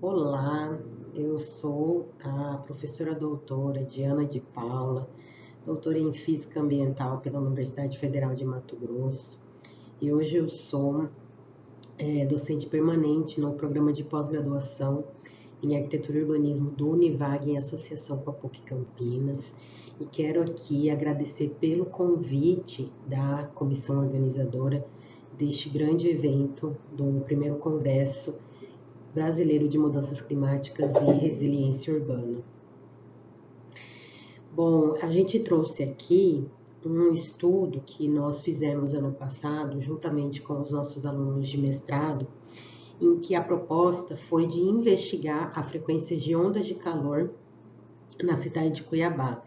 Olá, eu sou a professora doutora Diana de Paula, doutora em Física Ambiental pela Universidade Federal de Mato Grosso, e hoje eu sou docente permanente no programa de pós-graduação em Arquitetura e Urbanismo do Univag em associação com a PUC Campinas, e quero aqui agradecer pelo convite da comissão organizadora deste grande evento do primeiro Congresso Brasileiro de Mudanças Climáticas e Resiliência Urbana. Bom, a gente trouxe aqui um estudo que nós fizemos ano passado, juntamente com os nossos alunos de mestrado, em que a proposta foi de investigar a frequência de ondas de calor na cidade de Cuiabá.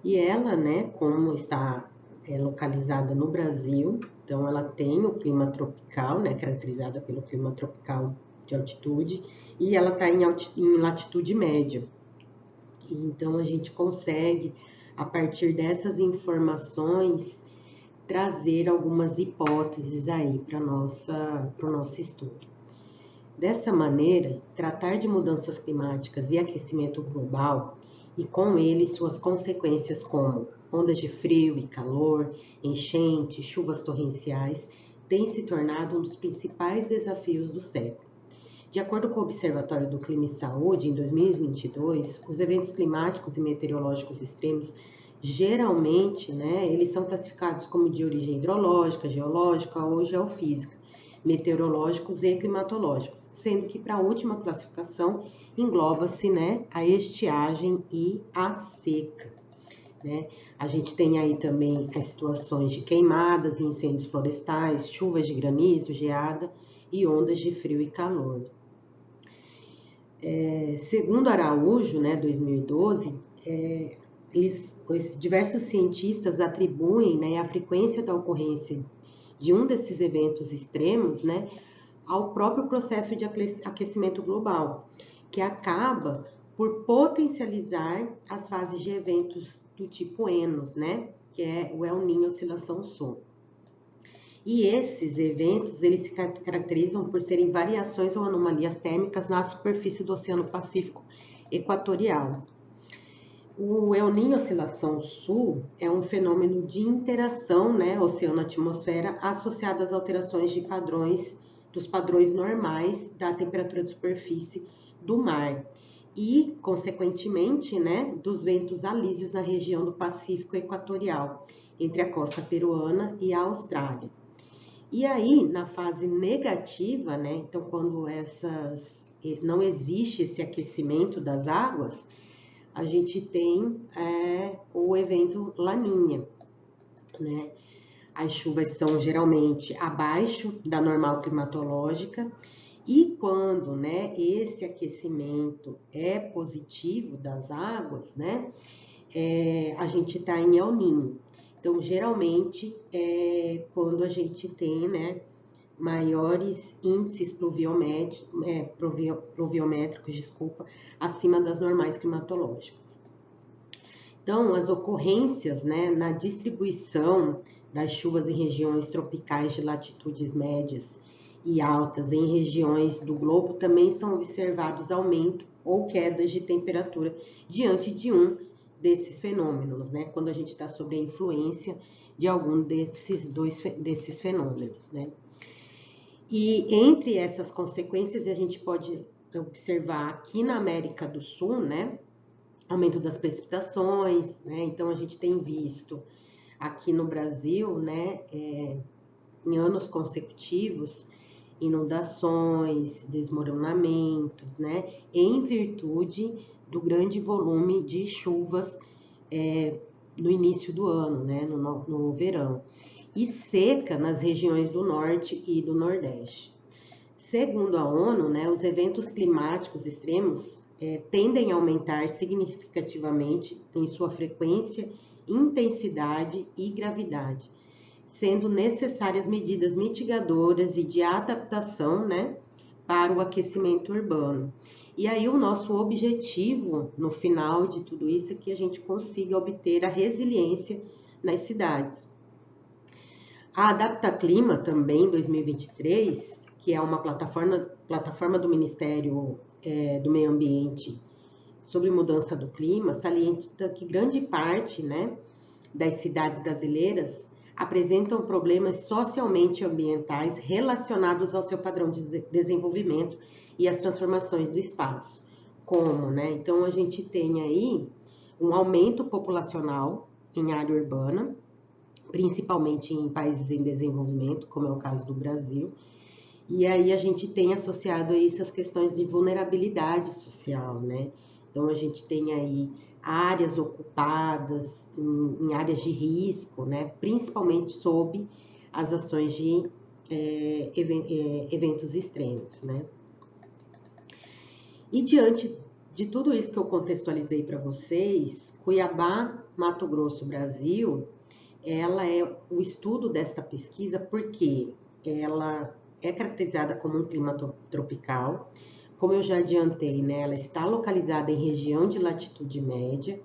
E ela, né, como está localizada no Brasil, então ela tem o clima tropical, né, caracterizada pelo clima tropical de altitude, e ela está em latitude média. Então, a gente consegue, a partir dessas informações, trazer algumas hipóteses aí para o nosso estudo. Dessa maneira, tratar de mudanças climáticas e aquecimento global, e com ele suas consequências como ondas de frio e calor, enchentes, chuvas torrenciais, tem se tornado um dos principais desafios do século. De acordo com o Observatório do Clima e Saúde, em 2022, os eventos climáticos e meteorológicos extremos, geralmente, né, eles são classificados como de origem hidrológica, geológica ou geofísica, meteorológicos e climatológicos, sendo que para a última classificação engloba-se, né, a estiagem e a seca. Né? A gente tem aí também as situações de queimadas e incêndios florestais, chuvas de granizo, geada e ondas de frio e calor. Segundo Araújo, né, 2012, diversos cientistas atribuem, né, a frequência da ocorrência de um desses eventos extremos, né, ao próprio processo de aquecimento global, que acaba por potencializar as fases de eventos do tipo Enos, né, que é o El Niño Oscilação Sul. E esses eventos, eles se caracterizam por serem variações ou anomalias térmicas na superfície do Oceano Pacífico Equatorial. O El Niño Oscilação Sul é um fenômeno de interação, né, oceano-atmosfera, associado às alterações dos padrões normais da temperatura de superfície do mar e, consequentemente, né, dos ventos alísios na região do Pacífico Equatorial, entre a costa peruana e a Austrália. E aí, na fase negativa, né, então quando não existe esse aquecimento das águas, a gente tem o evento Laninha, né? As chuvas são geralmente abaixo da normal climatológica e quando, né, esse aquecimento é positivo das águas, né, a gente está em El Niño. Então, geralmente, quando a gente tem, né, maiores índices pluviométricos, acima das normais climatológicas. Então, as ocorrências, né, na distribuição das chuvas em regiões tropicais de latitudes médias e altas em regiões do globo também são observados aumento ou quedas de temperatura diante de um desses fenômenos, né? Quando a gente está sob a influência de algum desses fenômenos, né? E entre essas consequências, a gente pode observar aqui na América do Sul, né? Aumento das precipitações, né? Então a gente tem visto aqui no Brasil, né? Em anos consecutivos, inundações, desmoronamentos, né? Em virtude do grande volume de chuvas no início do ano, né, no verão, e seca nas regiões do norte e do nordeste. Segundo a ONU, né, os eventos climáticos extremos tendem a aumentar significativamente em sua frequência, intensidade e gravidade, sendo necessárias medidas mitigadoras e de adaptação, né, para o aquecimento urbano. E aí o nosso objetivo, no final de tudo isso, é que a gente consiga obter a resiliência nas cidades. A Adaptaclima também, 2023, que é uma plataforma do Ministério do Meio Ambiente sobre mudança do clima, salienta que grande parte, né, das cidades brasileiras apresentam problemas socialmente ambientais relacionados ao seu padrão de desenvolvimento e às transformações do espaço. Como, né? Então, a gente tem aí um aumento populacional em área urbana, principalmente em países em desenvolvimento, como é o caso do Brasil, e aí a gente tem associado a isso as questões de vulnerabilidade social, né? Então, a gente tem aí áreas ocupadas em áreas de risco, né? Principalmente sob as ações de eventos extremos, né? E diante de tudo isso que eu contextualizei para vocês, Cuiabá, Mato Grosso, Brasil, ela é o estudo desta pesquisa porque ela é caracterizada como um clima tropical. Como eu já adiantei, né, ela está localizada em região de latitude média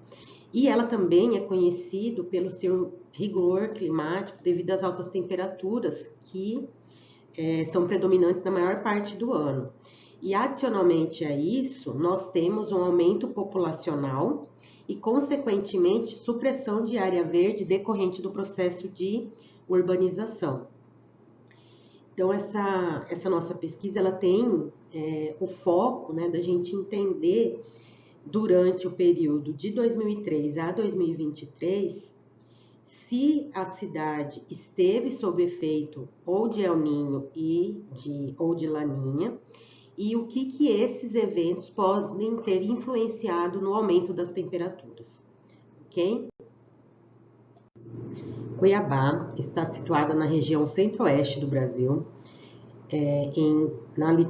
e ela também é conhecido pelo seu rigor climático devido às altas temperaturas que são predominantes na maior parte do ano. E adicionalmente a isso, nós temos um aumento populacional e, consequentemente, supressão de área verde decorrente do processo de urbanização. Então, essa nossa pesquisa ela tem o foco, né, da gente entender durante o período de 2003 a 2023 se a cidade esteve sob efeito ou de El Niño ou de Laninha, e o que esses eventos podem ter influenciado no aumento das temperaturas, ok? Cuiabá está situada na região centro-oeste do Brasil,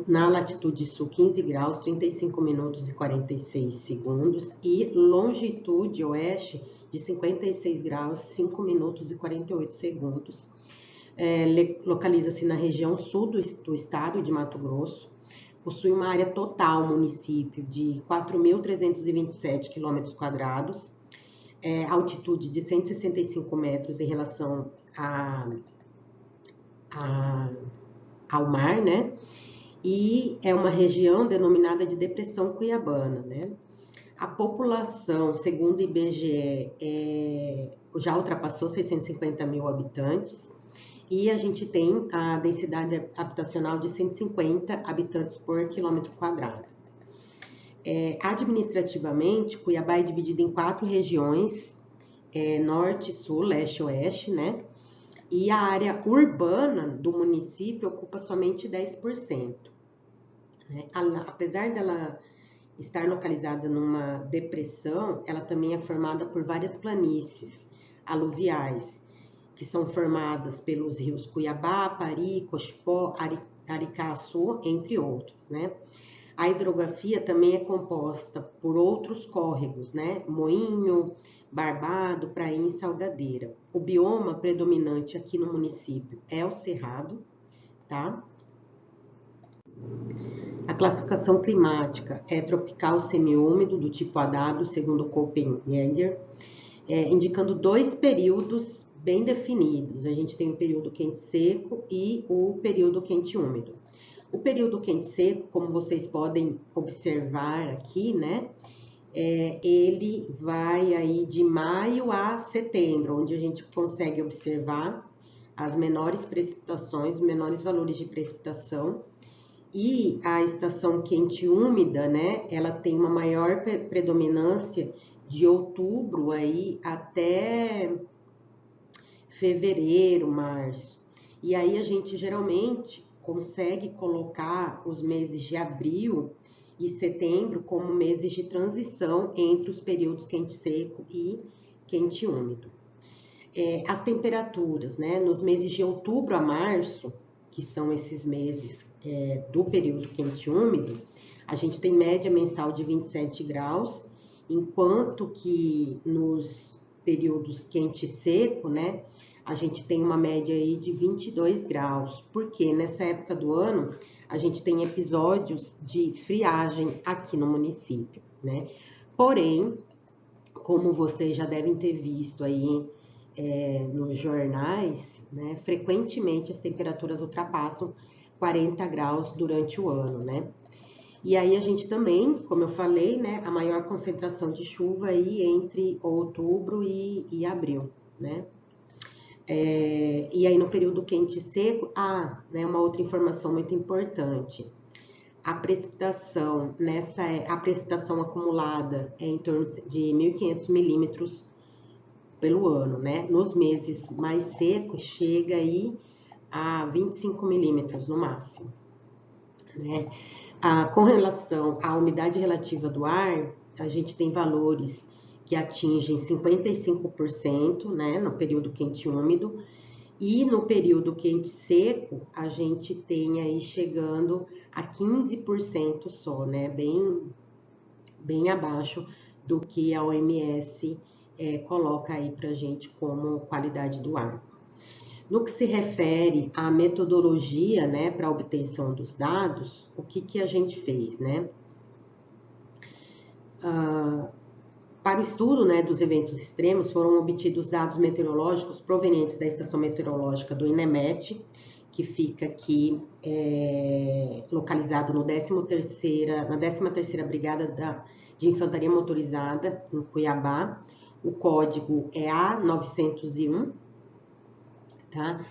na latitude sul 15 graus, 35 minutos e 46 segundos, e longitude oeste de 56 graus, 5 minutos e 48 segundos. Localiza-se na região sul do estado de Mato Grosso, possui uma área total, município, de 4.327 km², altitude de 165 metros em relação ao mar, né? E é uma região denominada de Depressão Cuiabana, né? A população, segundo o IBGE, já ultrapassou 650 mil habitantes, e a gente tem a densidade habitacional de 150 habitantes por quilômetro quadrado. Administrativamente, Cuiabá é dividido em 4 regiões, norte, sul, leste e oeste, né? E a área urbana do município ocupa somente 10%. Né? Apesar dela estar localizada numa depressão, ela também é formada por várias planícies aluviais, que são formadas pelos rios Cuiabá, Pari, Cochipó, Aricaçu, entre outros, né? A hidrografia também é composta por outros córregos, né? Moinho, Barbado, Prainha e Salgadeira. O bioma predominante aqui no município é o cerrado, tá? A classificação climática é tropical semiúmido do tipo AW, segundo Köppen-Geiger, indicando 2 períodos bem definidos. A gente tem o período quente seco e o período quente úmido. O período quente seco, como vocês podem observar aqui, né? Ele vai aí de maio a setembro, onde a gente consegue observar as menores precipitações, os menores valores de precipitação. E a estação quente úmida, né? Ela tem uma maior predominância de outubro aí até fevereiro, março. E aí a gente geralmente consegue colocar os meses de abril e setembro como meses de transição entre os períodos quente seco e quente úmido. As temperaturas, né? Nos meses de outubro a março, que são esses meses do período quente úmido, a gente tem média mensal de 27 graus, enquanto que nos períodos quente e seco, né? A gente tem uma média aí de 22 graus, porque nessa época do ano a gente tem episódios de friagem aqui no município, né? Porém, como vocês já devem ter visto aí nos jornais, né? Frequentemente as temperaturas ultrapassam 40 graus durante o ano, né? E aí a gente também, como eu falei, né, a maior concentração de chuva aí entre outubro e abril, né? E aí no período quente e seco, né, uma outra informação muito importante. A precipitação a precipitação acumulada é em torno de 1.500 milímetros pelo ano, né? Nos meses mais secos chega aí a 25 milímetros no máximo, né? Com relação à umidade relativa do ar, a gente tem valores que atingem 55%, né, no período quente e úmido, e no período quente seco, a gente tem aí chegando a 15% só, né, bem abaixo do que a OMS coloca aí pra gente como qualidade do ar. No que se refere à metodologia, né, para a obtenção dos dados, o que a gente fez, né? Para o estudo, né, dos eventos extremos, foram obtidos dados meteorológicos provenientes da Estação Meteorológica do INEMET, que fica aqui localizado no na 13ª Brigada de Infantaria Motorizada, em Cuiabá. O código é A901, tá?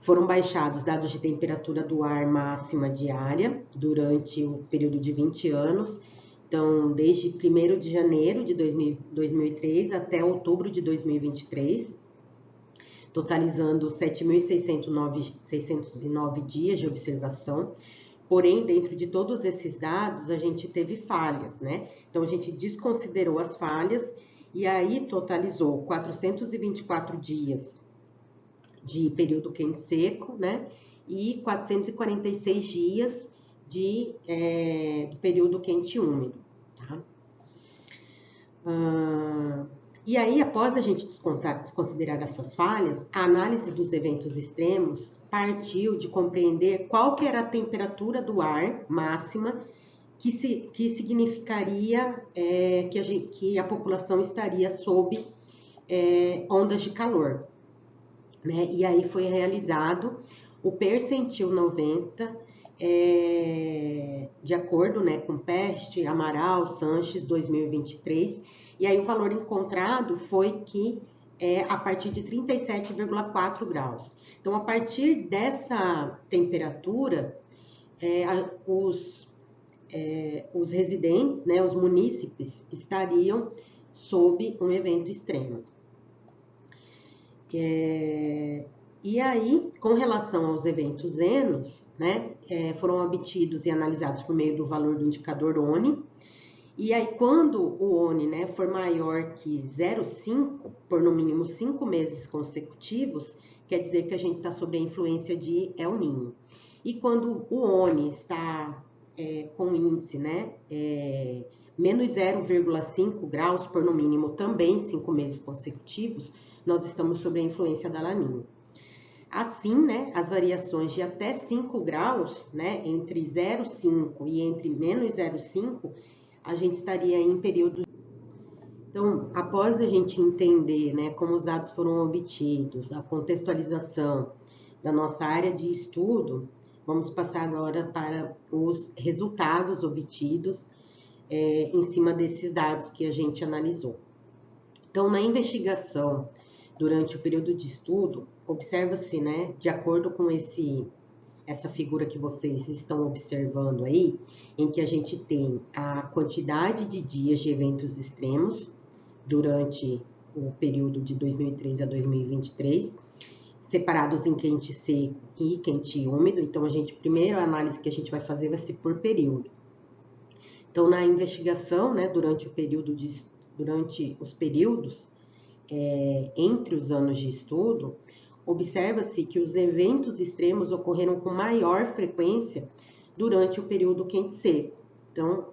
Foram baixados dados de temperatura do ar máxima diária durante o período de 20 anos, então desde 1º de janeiro de 2003 até outubro de 2023, totalizando 7.609 dias de observação. Porém, dentro de todos esses dados, a gente teve falhas, né? Então, a gente desconsiderou as falhas e aí totalizou 424 dias de período quente seco, né? E 446 dias do período quente úmido, tá? E aí, após a gente desconsiderar essas falhas, a análise dos eventos extremos partiu de compreender qual que era a temperatura do ar máxima que significaria que a população estaria sob ondas de calor, né? E aí foi realizado o percentil 90, de acordo, né, com Peste, Amaral, Sanches 2023, e aí o valor encontrado foi que a partir de 37,4 graus. Então, a partir dessa temperatura, os residentes, né, os munícipes, estariam sob um evento extremo. E aí, com relação aos eventos enos, né, foram obtidos e analisados por meio do valor do indicador ONI. E aí, quando o ONI, né, for maior que 0,5 por no mínimo 5 meses consecutivos, quer dizer que a gente está sob a influência de El Niño. E quando o ONI está com índice, né, menos 0,5 graus por no mínimo também 5 meses consecutivos, nós estamos sob a influência da Laninha. Assim, né, as variações de até 5 graus, né, entre 0,5 e entre menos 0,5, a gente estaria em período. Então, após a gente entender, né, como os dados foram obtidos, a contextualização da nossa área de estudo, vamos passar agora para os resultados obtidos em cima desses dados que a gente analisou. Então, na investigação, durante o período de estudo, observa-se, né, de acordo com essa figura que vocês estão observando aí, em que a gente tem a quantidade de dias de eventos extremos durante o período de 2003 a 2023, separados em quente seco e quente úmido. Então, primeira análise que a gente vai fazer vai ser por período. Então, na investigação, né, durante os períodos, entre os anos de estudo, observa-se que os eventos extremos ocorreram com maior frequência durante o período quente seco. Então,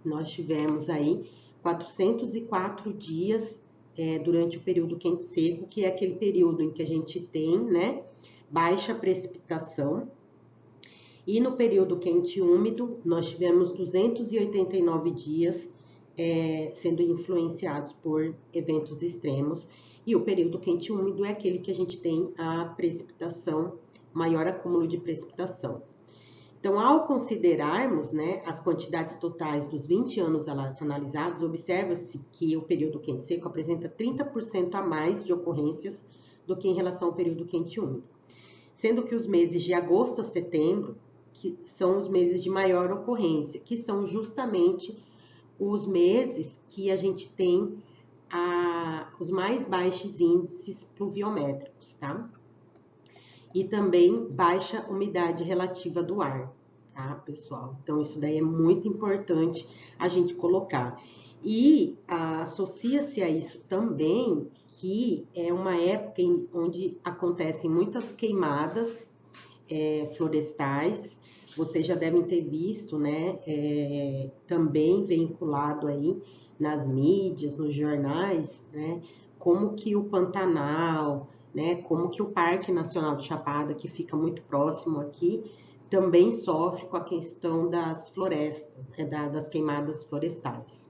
nós tivemos aí 404 dias durante o período quente seco, que é aquele período em que a gente tem, né, baixa precipitação. E no período quente úmido, nós tivemos 289 dias sendo influenciados por eventos extremos, e o período quente úmido é aquele que a gente tem a precipitação, maior acúmulo de precipitação. Então, ao considerarmos, né, as quantidades totais dos 20 anos analisados, observa-se que o período quente seco apresenta 30% a mais de ocorrências do que em relação ao período quente úmido, sendo que os meses de agosto a setembro, que são os meses de maior ocorrência, que são justamente os meses que a gente tem os mais baixos índices pluviométricos, tá? E também baixa umidade relativa do ar, tá, pessoal? Então, isso daí é muito importante a gente colocar. E associa-se a isso também que é uma época onde acontecem muitas queimadas florestais. Vocês já devem ter visto, né, também vinculado aí nas mídias, nos jornais, né, como que o Pantanal, né, como que o Parque Nacional de Chapada, que fica muito próximo aqui, também sofre com a questão das florestas, né, das queimadas florestais.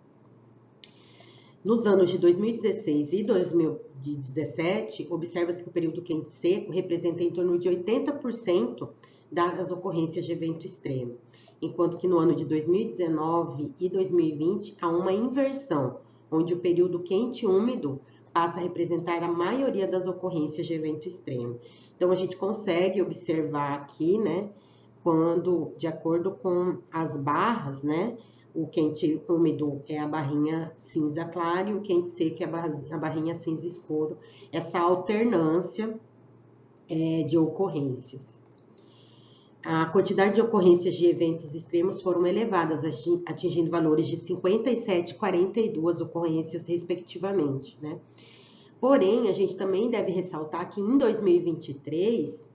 Nos anos de 2016 e 2017, observa-se que o período quente seco representa em torno de 80% das ocorrências de evento extremo, enquanto que no ano de 2019 e 2020 há uma inversão, onde o período quente úmido passa a representar a maioria das ocorrências de evento extremo. Então, a gente consegue observar aqui, né, quando, de acordo com as barras, né, o quente úmido é a barrinha cinza clara e o quente seco é a barrinha cinza escuro, essa alternância de ocorrências. A quantidade de ocorrências de eventos extremos foram elevadas, atingindo valores de 57 e 42 ocorrências, respectivamente, né? Porém, a gente também deve ressaltar que em 2023,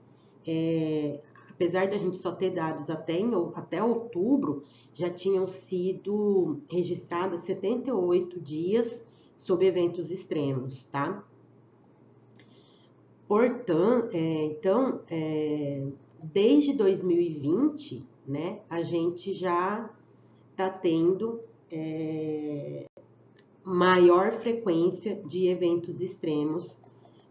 apesar da gente só ter dados até outubro, já tinham sido registrados 78 dias sob eventos extremos, tá? Portanto, desde 2020, né, a gente já está tendo maior frequência de eventos extremos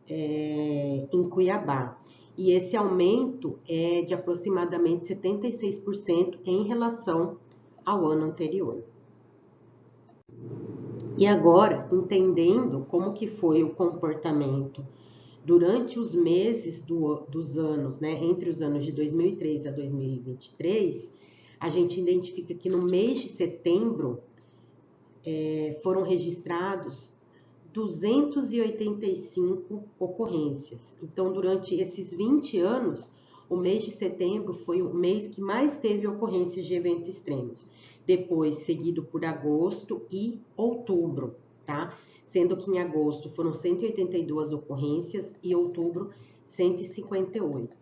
em Cuiabá. E esse aumento é de aproximadamente 76% em relação ao ano anterior. E agora, entendendo como que foi o comportamento durante os meses dos anos, né, entre os anos de 2003 a 2023, a gente identifica que no mês de setembro foram registrados 285 ocorrências. Então, durante esses 20 anos, o mês de setembro foi o mês que mais teve ocorrências de eventos extremos. Depois, seguido por agosto e outubro, tá? Sendo que em agosto foram 182 ocorrências e outubro 158.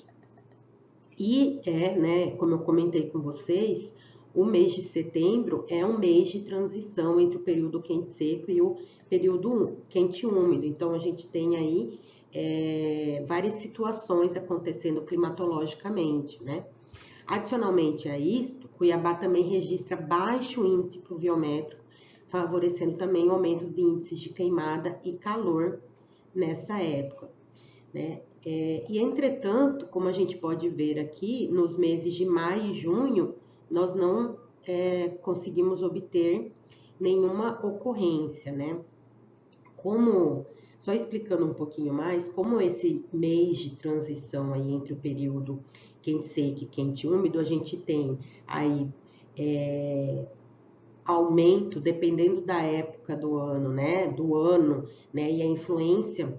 E né, como eu comentei com vocês, o mês de setembro é um mês de transição entre o período quente seco e o período quente úmido. Então, a gente tem aí várias situações acontecendo climatologicamente, né? Adicionalmente a isto, Cuiabá também registra baixo índice pluviométrico, favorecendo também o aumento de índices de queimada e calor nessa época, né? E, entretanto, como a gente pode ver aqui, nos meses de maio e junho, nós não conseguimos obter nenhuma ocorrência, né? Só explicando um pouquinho mais, como esse mês de transição aí entre o período quente seco e quente úmido, a gente tem aí aumento, dependendo da época do ano, né? E a influência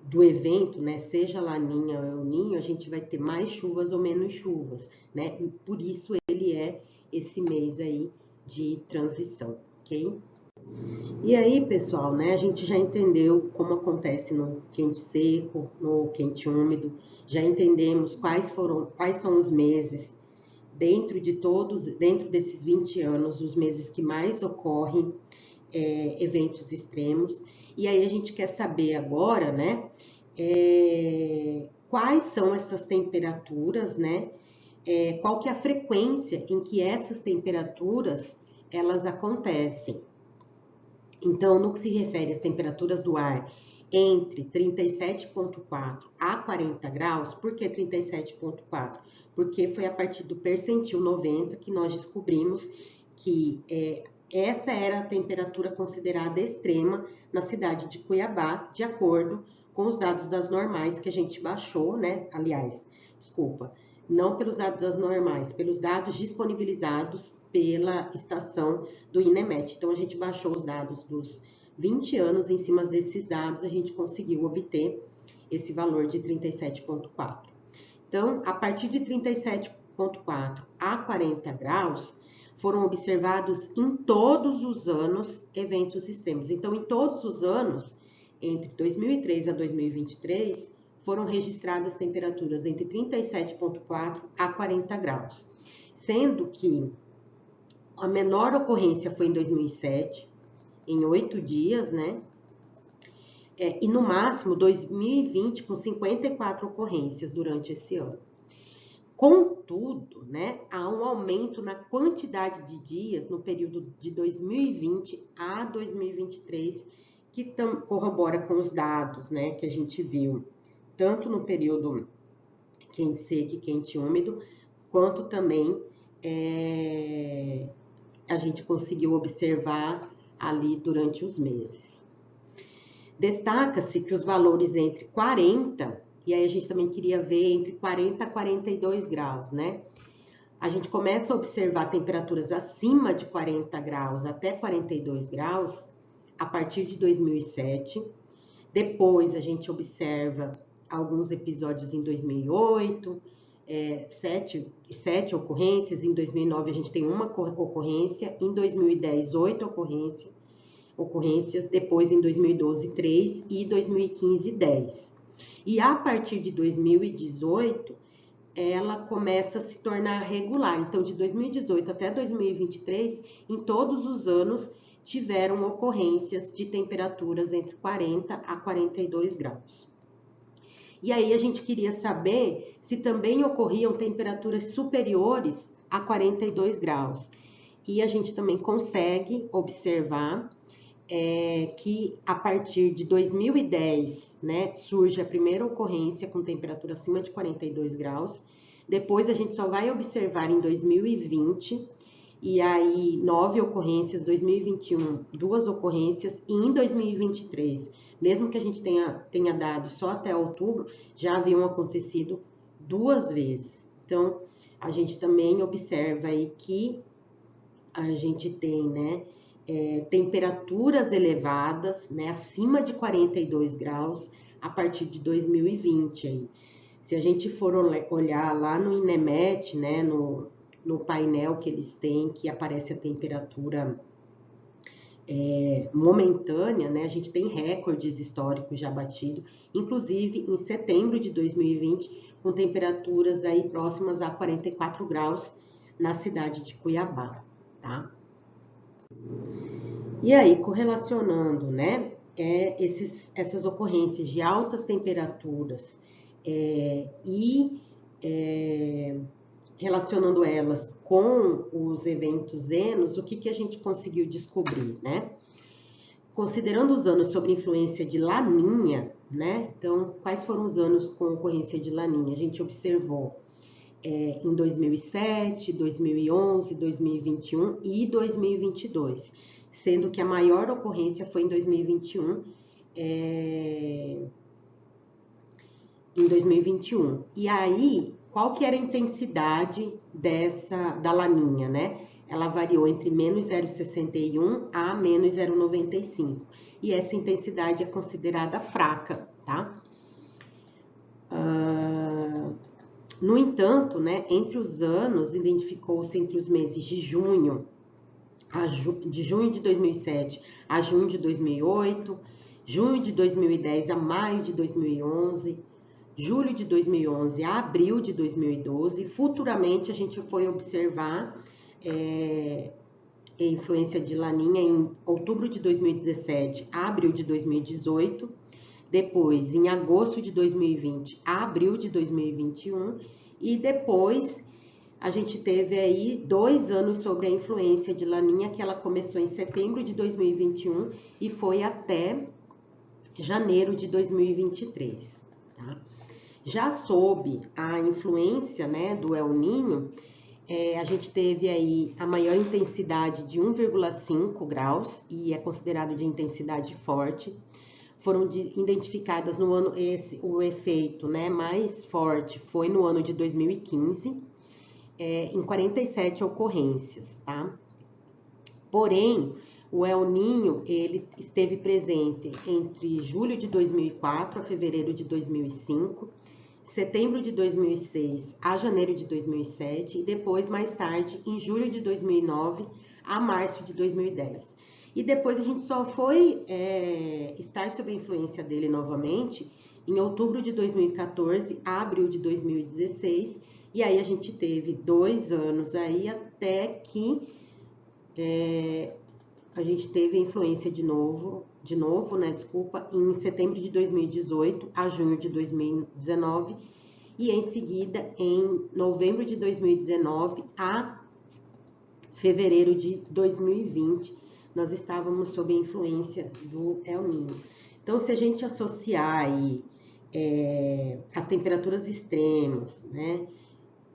do evento, né, seja Laninha ou El Ninho, a gente vai ter mais chuvas ou menos chuvas, né? E por isso ele é esse mês aí de transição, ok? E aí, pessoal, né, a gente já entendeu como acontece no quente seco, no quente úmido, já entendemos quais são os meses dentro desses 20 anos, os meses que mais ocorrem eventos extremos. E aí a gente quer saber agora, né, quais são essas temperaturas, né, qual que é a frequência em que essas temperaturas, elas acontecem. Então, no que se refere às temperaturas do ar entre 37,4 a 40 graus. Por que 37,4? Porque foi a partir do percentil 90 que nós descobrimos que essa era a temperatura considerada extrema na cidade de Cuiabá, de acordo com os dados das normais que a gente baixou, né? Aliás, desculpa, não pelos dados das normais, pelos dados disponibilizados pela estação do INEMET. Então, a gente baixou os dados dos 20 anos, em cima desses dados, a gente conseguiu obter esse valor de 37,4. Então, a partir de 37,4 a 40 graus, foram observados em todos os anos eventos extremos. Então, em todos os anos, entre 2003 a 2023, foram registradas temperaturas entre 37,4 a 40 graus, sendo que a menor ocorrência foi em 2007, em 8 dias, né? E no máximo 2020, com 54 ocorrências durante esse ano. Contudo, né, há um aumento na quantidade de dias no período de 2020 a 2023, que corrobora com os dados, né, que a gente viu, tanto no período quente seco e quente úmido, quanto também a gente conseguiu observar ali durante os meses. Destaca-se que os valores entre 40, e aí a gente também queria ver entre 40 a 42 graus, né? A gente começa a observar temperaturas acima de 40 graus até 42 graus a partir de 2007. Depois a gente observa alguns episódios em 2008, 7 ocorrências. Em 2009 a gente tem uma ocorrência, em 2010 8 ocorrências, depois em 2012 3 e 2015 10. E a partir de 2018 ela começa a se tornar regular. Então, de 2018 até 2023, em todos os anos tiveram ocorrências de temperaturas entre 40 a 42 graus. E aí a gente queria saber se também ocorriam temperaturas superiores a 42 graus. E a gente também consegue observar que a partir de 2010, né, surge a primeira ocorrência com temperatura acima de 42 graus. Depois a gente só vai observar em 2020, e aí 9 ocorrências, 2021, 2 ocorrências, e em 2023, mesmo que a gente tenha dado só até outubro, já haviam acontecido 2 vezes. Então, a gente também observa aí que a gente tem, né, temperaturas elevadas, né, acima de 42 graus, a partir de 2020. Aí. Se a gente for olhar lá no INEMET, né, no painel que eles têm, que aparece a temperatura momentânea, né, a gente tem recordes históricos já batidos, inclusive em setembro de 2020, com temperaturas aí próximas a 44 graus na cidade de Cuiabá, tá? E aí, correlacionando, né, essas ocorrências de altas temperaturas relacionando elas com os eventos zenos, o que a gente conseguiu descobrir, né? Considerando os anos sob influência de Laninha, né? Então, quais foram os anos com ocorrência de Laninha? A gente observou em 2007, 2011, 2021 e 2022, sendo que a maior ocorrência foi em 2021, em 2021. E aí, qual que era a intensidade da Laninha, né? Ela variou entre menos 0,61 a menos 0,95. E essa intensidade é considerada fraca, tá? No entanto, né, entre os anos, identificou-se entre os meses de junho de 2007 a junho de 2008, junho de 2010 a maio de 2011, julho de 2011 a abril de 2012. Futuramente, a gente foi observar a influência de Laninha em outubro de 2017 a abril de 2018, depois em agosto de 2020 a abril de 2021, e depois a gente teve aí 2 anos sobre a influência de Laninha, que ela começou em setembro de 2021 e foi até janeiro de 2023, tá? Já sob a influência, né, do El Niño, a gente teve aí a maior intensidade de 1,5 graus, e é considerado de intensidade forte. Foram identificadas no ano, o efeito, né, mais forte foi no ano de 2015, em 47 ocorrências, tá? Porém, o El Niño, ele esteve presente entre julho de 2004 a fevereiro de 2005, setembro de 2006 a janeiro de 2007 e depois, mais tarde, em julho de 2009 a março de 2010. E depois a gente só foi estar sob a influência dele novamente em outubro de 2014 a abril de 2016, e aí a gente teve 2 anos aí até que a gente teve a influência de novo, né, desculpa, em setembro de 2018 a junho de 2019 e em seguida em novembro de 2019 a fevereiro de 2020 nós estávamos sob a influência do El Niño. Então, se a gente associar aí as temperaturas extremas, né,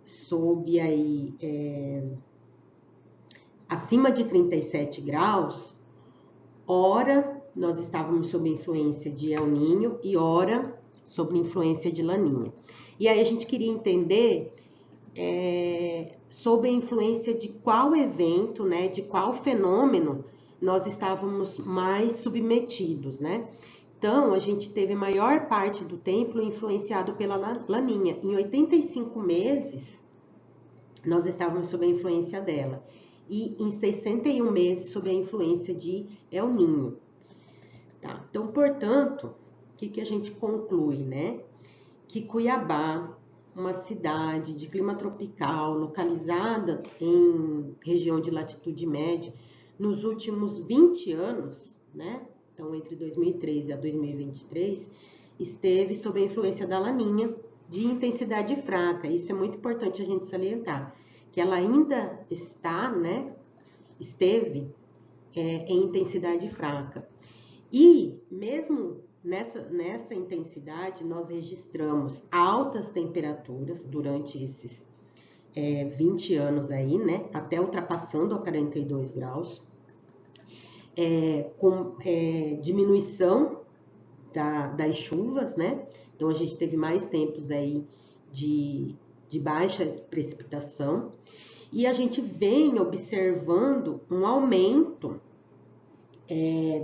sob aí acima de 37 graus, ora nós estávamos sob influência de El Niño e ora sob influência de Laninha. E aí a gente queria entender sob a influência de qual evento, né, de qual fenômeno nós estávamos mais submetidos, né? Então, a gente teve a maior parte do tempo influenciado pela Laninha. Em 85 meses, nós estávamos sob a influência dela. E em 61 meses, sob a influência de El Niño. Tá? Então, portanto, o que a gente conclui, né? Que Cuiabá, uma cidade de clima tropical, localizada em região de latitude média, nos últimos 20 anos, né? Então, entre 2013 a 2023, esteve sob a influência da Laninha de intensidade fraca. Isso é muito importante a gente salientar, que ela ainda está, né? Esteve em intensidade fraca. E mesmo nessa intensidade, nós registramos altas temperaturas durante esses 20 anos aí, né? Até ultrapassando a 42 graus. Com diminuição das chuvas, né? Então, a gente teve mais tempos aí de baixa precipitação. E a gente vem observando um aumento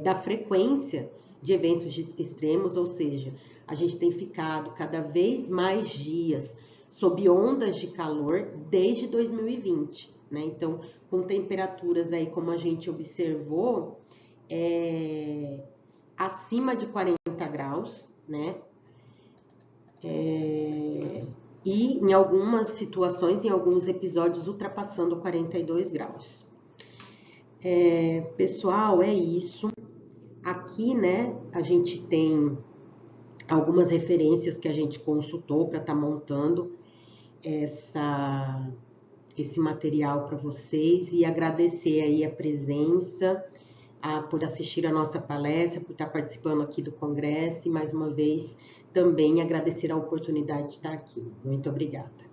da frequência de eventos extremos, ou seja, a gente tem ficado cada vez mais dias sob ondas de calor desde 2020, né? Então, com temperaturas aí, como a gente observou, acima de 40 graus, né? E em algumas situações, em alguns episódios, ultrapassando 42 graus. Pessoal, é isso. Aqui, né, a gente tem algumas referências que a gente consultou para estar montando esse material para vocês e agradecer aí a presença, por assistir a nossa palestra, por estar participando aqui do congresso e, mais uma vez, também agradecer a oportunidade de estar aqui. Muito obrigada.